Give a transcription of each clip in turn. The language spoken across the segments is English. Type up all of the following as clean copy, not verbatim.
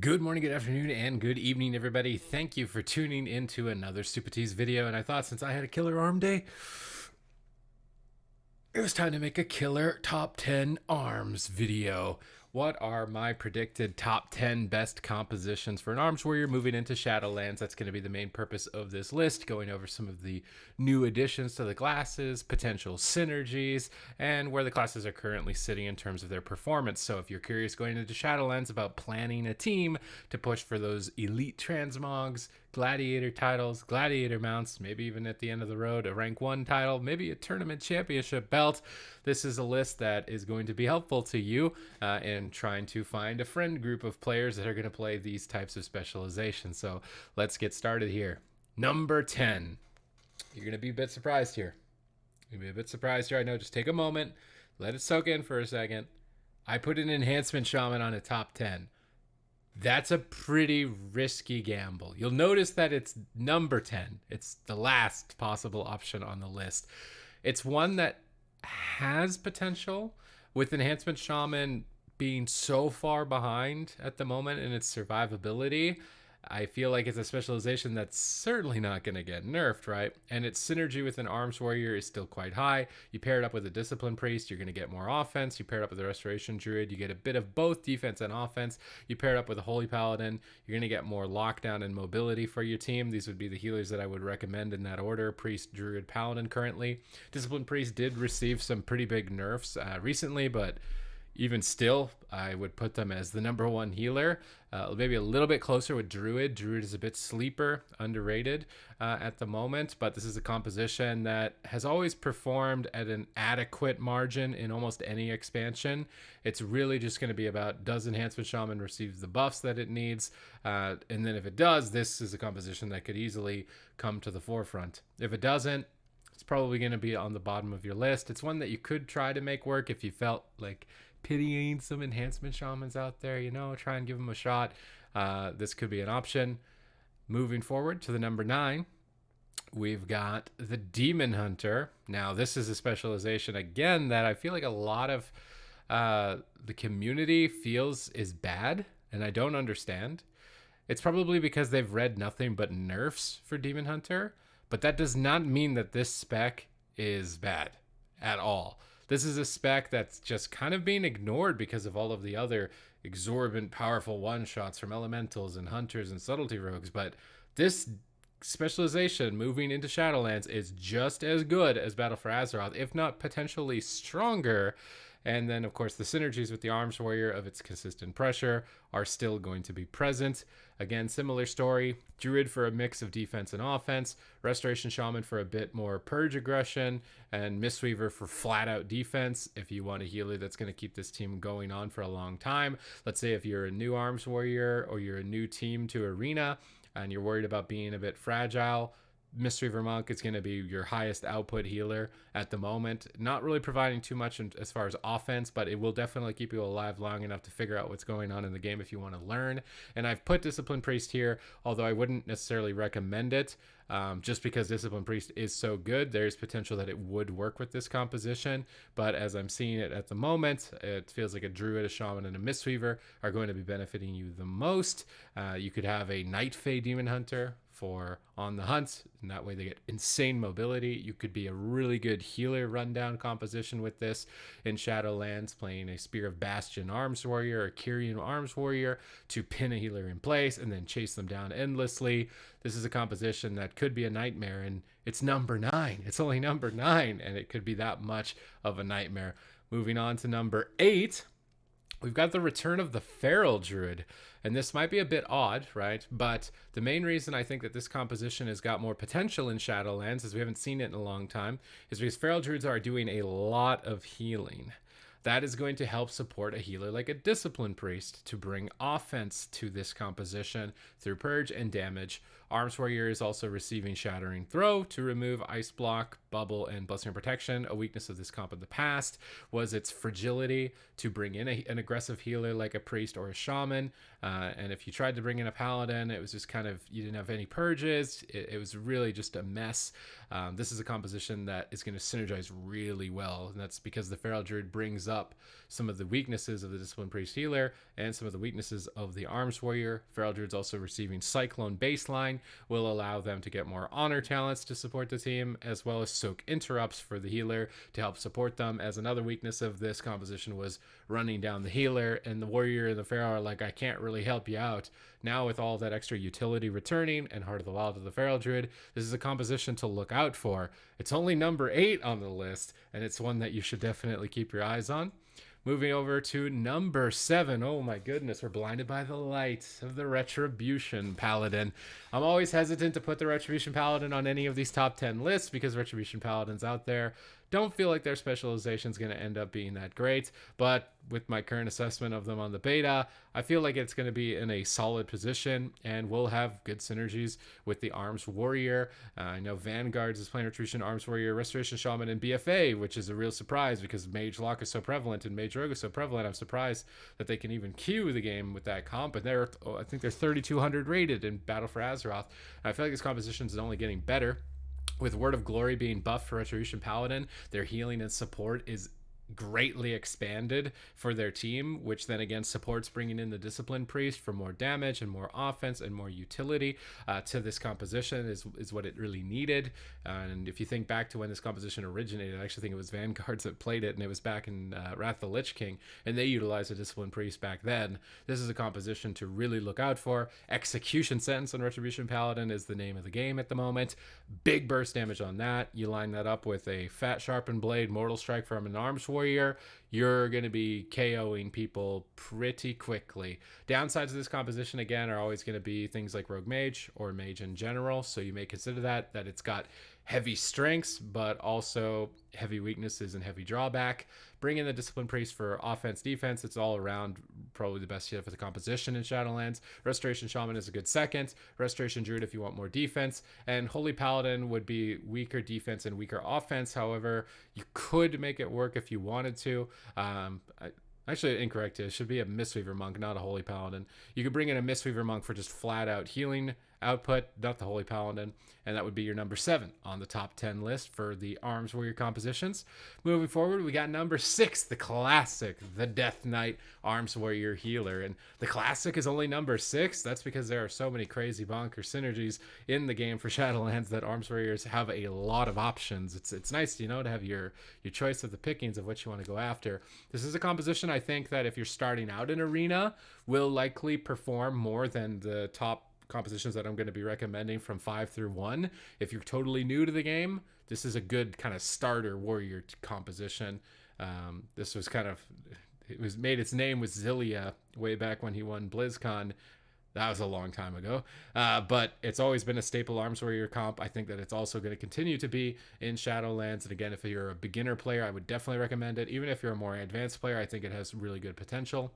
Good morning, good afternoon, and good evening, everybody. Thank you for tuning into another Supatease video. And I thought since I had a killer arm day, it was time to make a killer top 10 arms video. What are my predicted top 10 best compositions for an arms warrior moving into Shadowlands? That's going to be the main purpose of this list, going over some of the new additions to the classes, potential synergies, and where the classes are currently sitting in terms of their performance. So if you're curious going into Shadowlands about planning a team to push for those elite transmogs, gladiator titles, gladiator mounts, maybe even at the end of the road, a rank 1 title, maybe a tournament championship belt, this is a list that is going to be helpful to you in trying to find a friend group of players that are going to play these types of specializations. So let's get started here. Number 10. You're going to be a bit surprised here. I know, just take a moment, let it soak in for a second. I put an Enhancement Shaman on a top 10. That's a pretty risky gamble. You'll notice that it's number 10. It's the last possible option on the list. It's one that has potential, with Enhancement Shaman being so far behind at the moment in its survivability. I feel like it's a specialization that's certainly not going to get nerfed, right? And its synergy with an arms warrior is still quite high. You pair it up with a discipline priest, you're going to get more offense. You pair it up with a restoration druid, you get a bit of both defense and offense. You pair it up with a holy paladin, you're going to get more lockdown and mobility for your team. These would be the healers that I would recommend in that order: priest, druid, paladin currently. Discipline priest did receive some pretty big nerfs recently, but even still, I would put them as the number one healer. Maybe a little bit closer with Druid. Druid is a bit sleeper, underrated at the moment, but this is a composition that has always performed at an adequate margin in almost any expansion. It's really just going to be about, does Enhancement Shaman receive the buffs that it needs? And then if it does, this is a composition that could easily come to the forefront. If it doesn't, it's probably going to be on the bottom of your list. It's one that you could try to make work if you felt like pitying some Enhancement Shamans out there, try and give them a shot. This could be an option. Moving forward to the number 9, we've got the Demon Hunter. Now, this is a specialization, again, that I feel like a lot of the community feels is bad, and I don't understand. It's probably because they've read nothing but nerfs for Demon Hunter, but that does not mean that this spec is bad at all. This is a spec that's just kind of being ignored because of all of the other exorbitant powerful one-shots from elementals and hunters and subtlety rogues. But this specialization moving into Shadowlands is just as good as Battle for Azeroth, if not potentially stronger. And then, of course, the synergies with the Arms Warrior of its consistent pressure are still going to be present. Again, similar story. Druid for a mix of defense and offense. Restoration Shaman for a bit more purge aggression. And Mistweaver for flat-out defense if you want a healer that's going to keep this team going on for a long time. Let's say if you're a new Arms Warrior or you're a new team to Arena and you're worried about being a bit fragile, Mistweaver Monk is going to be your highest output healer at the moment. Not really providing too much as far as offense, but it will definitely keep you alive long enough to figure out what's going on in the game if you want to learn. And I've put Discipline Priest here, although I wouldn't necessarily recommend it. Just because Discipline Priest is so good, there's potential that it would work with this composition. But as I'm seeing it at the moment, it feels like a Druid, a Shaman, and a Mistweaver are going to be benefiting you the most. You could have a Night Fae Demon Hunter for on the hunt, and that way they get insane mobility. You could be a really good healer rundown composition with this in Shadowlands, playing a Spear of Bastion Arms Warrior or Kyrian Arms Warrior to pin a healer in place and then chase them down endlessly. This is a composition that could be a nightmare, and it's number 9. It's only number 9, and it could be that much of a nightmare. Moving on to number 8, we've got the return of the Feral Druid. And this might be a bit odd, right? But the main reason I think that this composition has got more potential in Shadowlands, as we haven't seen it in a long time, is because Feral Druids are doing a lot of healing. That is going to help support a healer like a Discipline Priest to bring offense to this composition through purge and damage. Arms Warrior is also receiving Shattering Throw to remove Ice Block, Bubble, and Blessing and Protection. A weakness of this comp in the past was its fragility to bring in an aggressive healer like a priest or a shaman. And if you tried to bring in a paladin, it was just kind of, you didn't have any purges. It was really just a mess. This is a composition that is going to synergize really well, and that's because the Feral Druid brings up some of the weaknesses of the Discipline Priest Healer and some of the weaknesses of the Arms Warrior. Feral Druid's also receiving Cyclone baseline, will allow them to get more honor talents to support the team, as well as soak interrupts for the healer to help support them, as another weakness of this composition was running down the healer, and the warrior and the feral are like, I can't really help you out. Now with all that extra utility returning and Heart of the Wild of the Feral Druid, this is a composition to look out for. It's only number 8 on the list, and it's one that you should definitely keep your eyes on. Moving over to number 7. Oh my goodness, we're blinded by the light of the Retribution Paladin. I'm always hesitant to put the Retribution Paladin on any of these top 10 lists because Retribution Paladins out there don't feel like their specialization is going to end up being that great. But with my current assessment of them on the beta, I feel like it's going to be in a solid position and will have good synergies with the Arms Warrior. I know Vanguards is playing Retribution, Arms Warrior, Restoration Shaman, and BFA, which is a real surprise because Mage Lock is so prevalent and Mage Rogue is so prevalent. I'm surprised that they can even queue the game with that comp. And I think they're 3,200 rated in Battle for Azeroth. I feel like this composition is only getting better. With Word of Glory being buffed for Retribution Paladin, their healing and support is greatly expanded for their team, which then again supports bringing in the Discipline Priest for more damage and more offense and more utility to this composition is what it really needed. And if you think back to when this composition originated, I actually think it was Vanguards that played it, and it was back in Wrath of the Lich King, and they utilized a Discipline Priest back then. This is a composition to really look out for. Execution Sentence on Retribution Paladin is the name of the game at the moment. Big burst damage on that. You line that up with a Fat Sharpened Blade, Mortal Strike from an Arms Warrior, you're going to be KOing people pretty quickly. Downsides of this composition, again, are always going to be things like Rogue Mage or Mage in general, so you may consider that it's got heavy strengths, but also heavy weaknesses and heavy drawback. Bring in the Discipline Priest for offense, defense. It's all around probably the best hit for the composition in Shadowlands. Restoration Shaman is a good second. Restoration Druid if you want more defense. And Holy Paladin would be weaker defense and weaker offense. However, you could make it work if you wanted to. Actually, incorrect. It should be a Mistweaver Monk, not a Holy Paladin. You could bring in a Mistweaver Monk for just flat out healing output, not the Holy Paladin, and that would be your number 7 on the top 10 list for the Arms Warrior compositions. Moving forward, we got number 6, the classic, the Death Knight Arms Warrior Healer. And the classic is only number 6. That's because there are so many crazy bonker synergies in the game for Shadowlands that Arms Warriors have a lot of options. It's nice, to have your choice of the pickings of what you want to go after. This is a composition I think that if you're starting out in Arena will likely perform more than the top compositions that I'm going to be recommending from 5 through 1. If you're totally new to the game, this is a good kind of starter warrior composition. This was made its name with Zillia way back when he won BlizzCon. That was a long time ago, but it's always been a staple Arms Warrior comp. I think that it's also going to continue to be in Shadowlands. And again, if you're a beginner player, I would definitely recommend it. Even if you're a more advanced player, I think it has really good potential.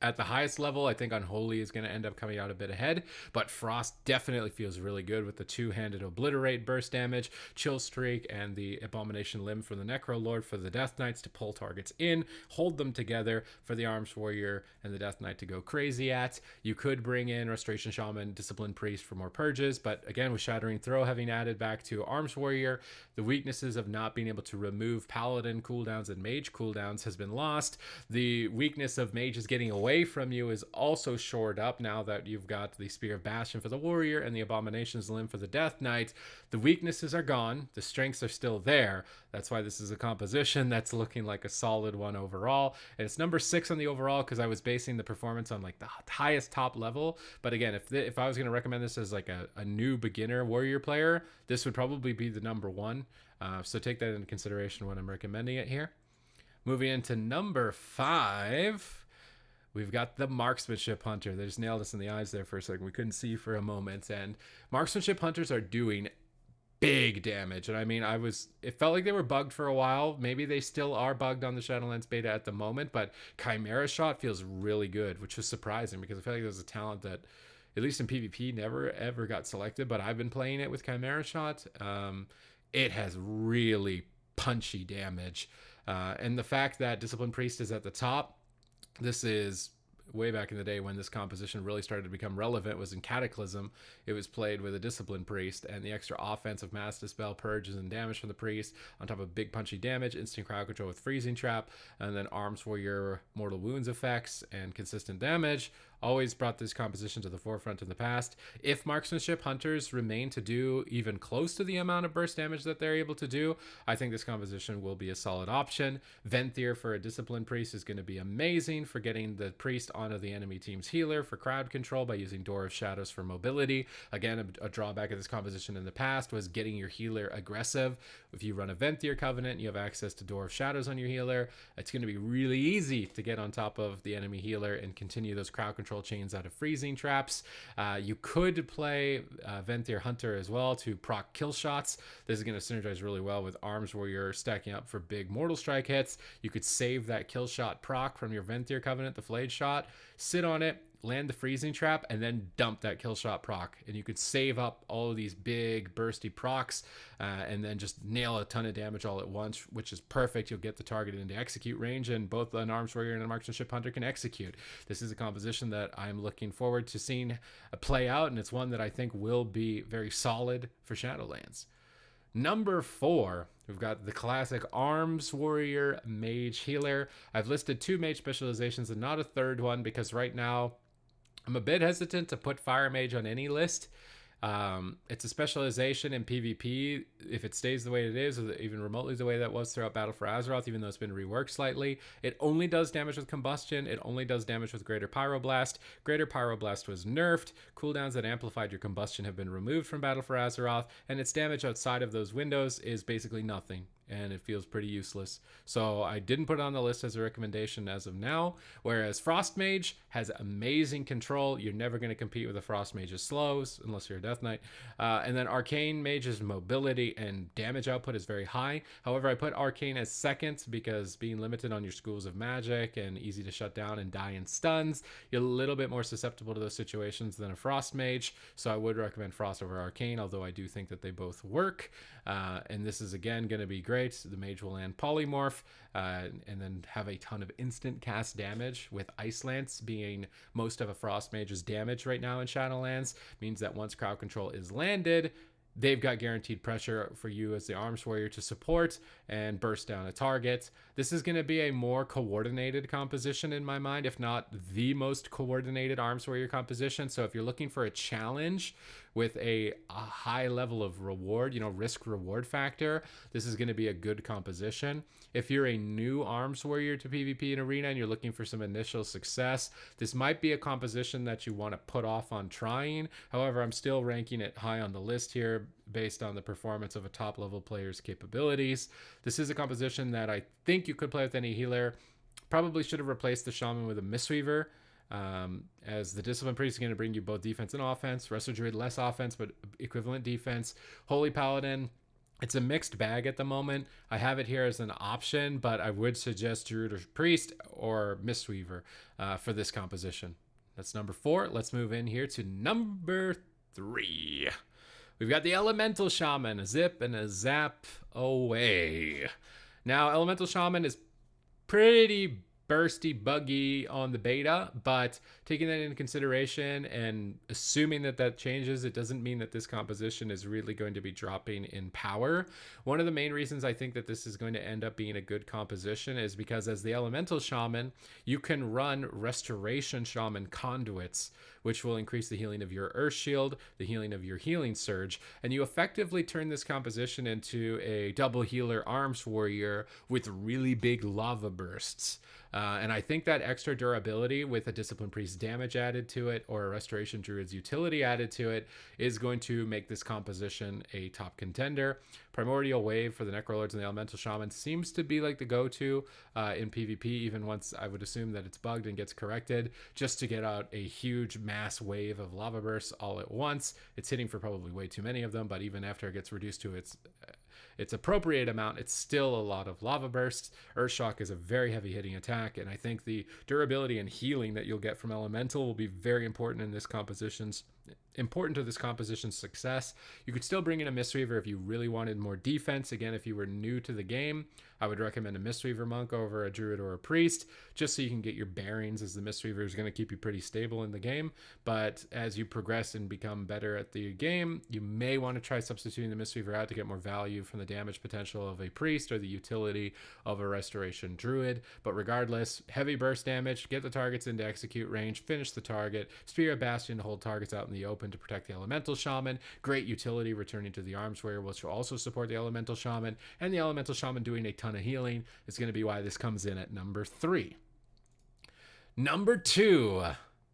At the highest level, I think Unholy is going to end up coming out a bit ahead, but Frost definitely feels really good with the two-handed Obliterate burst damage, Chill Streak, and the Abomination Limb from the Necro Lord for the Death Knights to pull targets in, hold them together for the Arms Warrior and the Death Knight to go crazy at. You could bring in Restoration Shaman, Discipline Priest for more purges, but again, with Shattering Throw having added back to Arms Warrior, the weaknesses of not being able to remove Paladin cooldowns and Mage cooldowns has been lost. The weakness of Mages getting away from you is also shored up now that you've got the Spear of Bastion for the Warrior and the Abomination's Limb for the Death Knight. The weaknesses are gone. The strengths are still there. That's why this is a composition that's looking like a solid one overall. And it's number 6 on the overall because I was basing the performance on like the highest top level. But again, if I was going to recommend this as like a new beginner warrior player, this would probably be the number 1. So take that into consideration when I'm recommending it here. Moving into number 5. We've got the Marksmanship Hunter. They just nailed us in the eyes there for a second. We couldn't see for a moment. And Marksmanship Hunters are doing big damage. And I mean, it felt like they were bugged for a while. Maybe they still are bugged on the Shadowlands beta at the moment, but Chimera Shot feels really good, which was surprising because I feel like there's a talent that at least in PvP, never ever got selected, but I've been playing it with Chimera Shot. It has really punchy damage. And the fact that Discipline Priest is at the top, this is way back in the day when this composition really started to become relevant, was in Cataclysm. It was played with a Discipline Priest, and the extra offensive Mass Dispel, purges, and damage from the Priest, on top of big punchy damage, instant crowd control with Freezing Trap, and then Arms for your Mortal Wounds effects and consistent damage, always brought this composition to the forefront in the past. If Marksmanship Hunters remain to do even close to the amount of burst damage that they're able to do, I think this composition will be a solid option. Venthyr for a Discipline Priest is going to be amazing for getting the Priest onto the enemy team's healer for crowd control by using Door of Shadows for mobility. Again, a drawback of this composition in the past was getting your healer aggressive. If you run a Venthyr Covenant, you have access to Door of Shadows on your healer. It's going to be really easy to get on top of the enemy healer and continue those crowd control chains out of freezing traps. You could play Venthyr Hunter as well to proc kill shots. This is going to synergize really well with Arms Warrior stacking up for big Mortal Strike hits. You could save that kill shot proc from your Venthyr Covenant, the Flayed Shot, sit on it, land the freezing trap, and then dump that kill shot proc, and you could save up all of these big bursty procs and then just nail a ton of damage all at once, which is perfect. You'll get the target into execute range, and both an Arms Warrior and a Marksmanship Hunter can execute. This is a composition that I'm looking forward to seeing play out, and it's one that I think will be very solid for Shadowlands. Number 4, we've got the classic Arms Warrior Mage Healer. I've listed 2 mage specializations and not a third one because right now I'm a bit hesitant to put Fire Mage on any list. It's a specialization in PvP. If it stays the way it is, or even remotely the way that was throughout Battle for Azeroth, even though it's been reworked slightly, it only does damage with Combustion. It only does damage with Greater Pyroblast. Greater Pyroblast was nerfed. Cooldowns that amplified your Combustion have been removed from Battle for Azeroth, and its damage outside of those windows is basically nothing, and it feels pretty useless. So I didn't put it on the list as a recommendation as of now, whereas Frost Mage has amazing control. You're never going to compete with a Frost Mage's slows, unless you're a Death Knight. And then Arcane Mage's mobility and damage output is very high. However, I put Arcane as second because being limited on your schools of magic and easy to shut down and die in stuns, you're a little bit more susceptible to those situations than a Frost Mage. So I would recommend Frost over Arcane, although I do think that they both work. And this is, again, going to be great. The Mage will land Polymorph and then have a ton of instant cast damage, with Ice Lance being most of a Frost Mage's damage right now in Shadowlands. Means that once crowd control is landed, they've got guaranteed pressure for you as the Arms Warrior to support and burst down a target. This is going to be a more coordinated composition in my mind, if not the most coordinated Arms Warrior composition. So if you're looking for a challenge with a high level of reward, risk reward factor, this is going to be a good composition. If you're a new Arms Warrior to PvP and Arena and you're looking for some initial success, this might be a composition that you want to put off on trying. However, I'm still ranking it high on the list here based on the performance of a top level player's capabilities. This is a composition that I think you could play with any healer. Probably should have replaced the Shaman with a Mistweaver, as the Discipline Priest is going to bring you both defense and offense. Resto Druid, less offense, but equivalent defense. Holy Paladin, it's a mixed bag at the moment. I have it here as an option, but I would suggest Druid or Priest or Mistweaver for this composition. That's number 4. Let's move in here to number 3. We've got the Elemental Shaman, a zip and a zap away. Now, Elemental Shaman is pretty bursty, buggy on the beta, but taking that into consideration and assuming that changes, it doesn't mean that this composition is really going to be dropping in power. One of the main reasons I think that this is going to end up being a good composition is because as the Elemental Shaman, you can run Restoration Shaman conduits, which will increase the healing of your Earth Shield, the healing of your Healing Surge, and you effectively turn this composition into a double healer Arms Warrior with really big lava bursts. And I think that extra durability with a Discipline Priest damage added to it or a Restoration Druid's utility added to it is going to make this composition a top contender. Primordial Wave for the Necrolords and the Elemental Shaman seems to be like the go-to in PvP, even once I would assume that it's bugged and gets corrected, just to get out a huge mass wave of lava bursts all at once. It's hitting for probably way too many of them, but even after it gets reduced to its its appropriate amount, it's still a lot of lava bursts. Earthshock is a very heavy hitting attack, and I think the durability and healing that you'll get from Elemental will be very important to this composition's success. You could still bring in a Mistweaver if you really wanted more defense. Again, if you were new to the game, I would recommend a Mistweaver Monk over a Druid or a Priest, just so you can get your bearings, as the Mistweaver is going to keep you pretty stable in the game. But as you progress and become better at the game, you may want to try substituting the Mistweaver out to get more value from the damage potential of a Priest or the utility of a Restoration Druid. But regardless, heavy burst damage, get the targets into execute range, finish the target, Spear of Bastion to hold targets out in the open to protect the Elemental Shaman, great utility returning to the Arms Warrior, which will also support the Elemental Shaman, and the Elemental Shaman doing a ton of healing is going to be why this comes in at number 3. Number 2,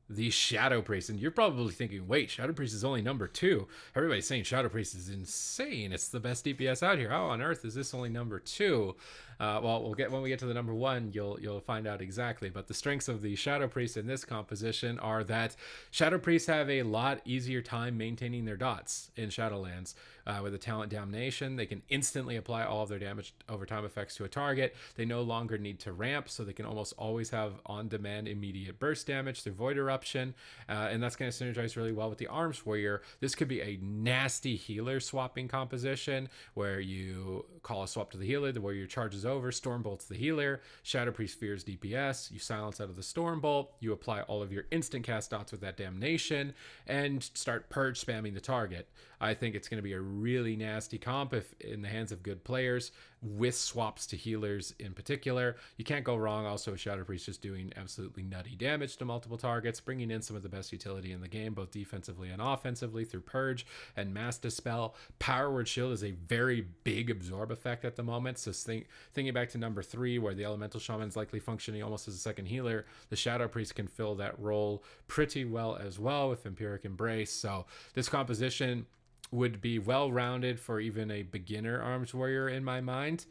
the Shadow Priest. And you're probably thinking, wait, Shadow Priest is only number 2. Everybody's saying Shadow Priest is insane. It's the best DPS out here. How on earth is this only number 2? Well, when we get to the number 1, you'll find out exactly. But the strengths of the Shadow Priest in this composition are that Shadow Priests have a lot easier time maintaining their dots in Shadowlands. With the talent Damnation, they can instantly apply all of their damage over time effects to a target. They no longer need to ramp, so they can almost always have on-demand immediate burst damage through Void Eruption, and that's going to synergize really well with the Arms Warrior. This could be a nasty healer swapping composition where you call a swap to the healer, the warrior charges over, Storm Bolts the healer, Shadow Priest fears DPS, you silence out of the Storm Bolt, you apply all of your instant cast dots with that Damnation, and start purge spamming the target. I think it's going to be a really nasty comp if in the hands of good players, with swaps to healers in particular. You can't go wrong also with Shadow Priest just doing absolutely nutty damage to multiple targets, bringing in some of the best utility in the game, both defensively and offensively through Purge and Mass Dispel. Power Word Shield is a very big absorb effect at the moment, so thinking back to number 3, where the Elemental Shaman is likely functioning almost as a second healer, the Shadow Priest can fill that role pretty well as well with Empiric Embrace. So this composition would be well-rounded for even a beginner Arms Warrior in my mind,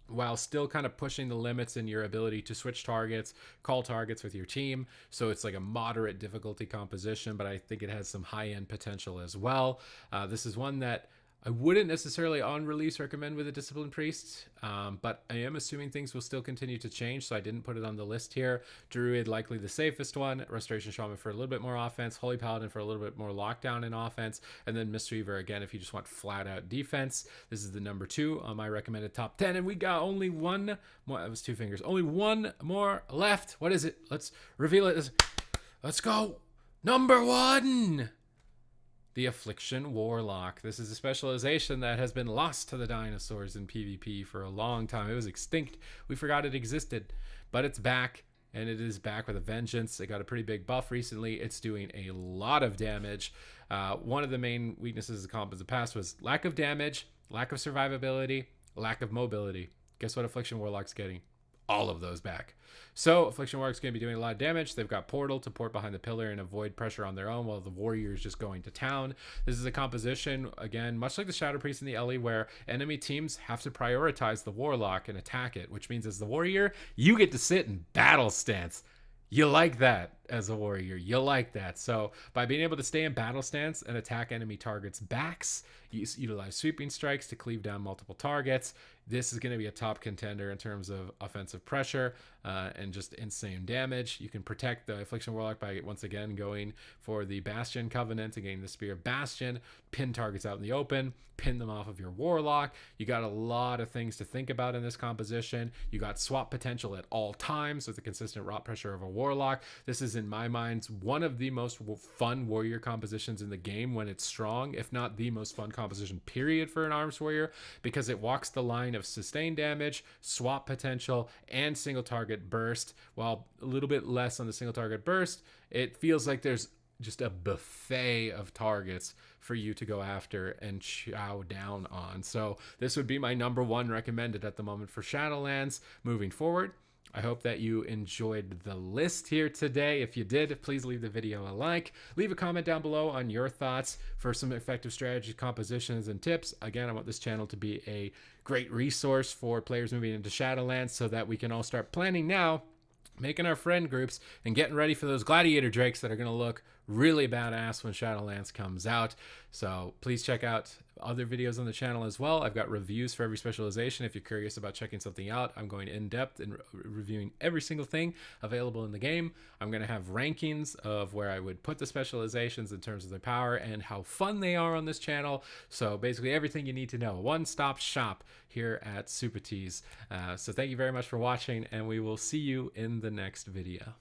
while still kind of pushing the limits in your ability to switch targets, call targets with your team. So it's like a moderate difficulty composition, but I think it has some high-end potential as well. This is one that I wouldn't necessarily on release recommend with a Disciplined Priest, but I am assuming things will still continue to change, so I didn't put it on the list here. Druid, likely the safest one. Restoration Shaman for a little bit more offense. Holy Paladin for a little bit more lockdown in offense. And then Mistweaver, again, if you just want flat-out defense. This is the number 2 on my recommended top 10, and we got only one more. That was 2 fingers. Only one more left. What is it? Let's reveal it. Let's go. Number 1. The Affliction Warlock. This is a specialization that has been lost to the dinosaurs in PvP for a long time. It was extinct. We forgot it existed, but it's back, and it is back with a vengeance. It got a pretty big buff recently. It's doing a lot of damage. One of the main weaknesses of the comp in the past was lack of damage, lack of survivability, lack of mobility. Guess what Affliction Warlock's getting? All of those back. So Affliction Warlock's going to be doing a lot of damage. They've got Portal to port behind the pillar and avoid pressure on their own while the warrior is just going to town. This is a composition, again, much like the Shadow Priest and the Ellie, where enemy teams have to prioritize the Warlock and attack it, which means as the warrior, you get to sit in battle stance. You like that as a warrior. You like that. So by being able to stay in battle stance and attack enemy targets' backs, you utilize sweeping strikes to cleave down multiple targets. This is going to be a top contender in terms of offensive pressure and just insane damage. You can protect the Affliction Warlock by, once again, going for the Bastion Covenant and getting the Spear of Bastion, pin targets out in the open, pin them off of your Warlock. You got a lot of things to think about in this composition. You got swap potential at all times with the consistent rot pressure of a Warlock. This is, in my mind, one of the most fun warrior compositions in the game when it's strong, if not the most fun composition period for an Arms Warrior, because it walks the line of sustained damage, swap potential, and single target burst. While a little bit less on the single target burst, it feels like there's just a buffet of targets for you to go after and chow down on. So this would be my number 1 recommended at the moment for Shadowlands moving forward. I hope that you enjoyed the list here today. If you did, please leave the video a like. Leave a comment down below on your thoughts for some effective strategy compositions and tips. Again, I want this channel to be a great resource for players moving into Shadowlands so that we can all start planning now, making our friend groups, and getting ready for those gladiator drakes that are going to look really badass when Shadowlands comes out. So please check out other videos on the channel as well. I've got reviews for every specialization. If you're curious about checking something out, I'm going in depth and reviewing every single thing available in the game. I'm going to have rankings of where I would put the specializations in terms of their power and how fun they are on this channel. So basically everything you need to know. One-stop shop here at Supatease. So thank you very much for watching, and we will see you in the next video.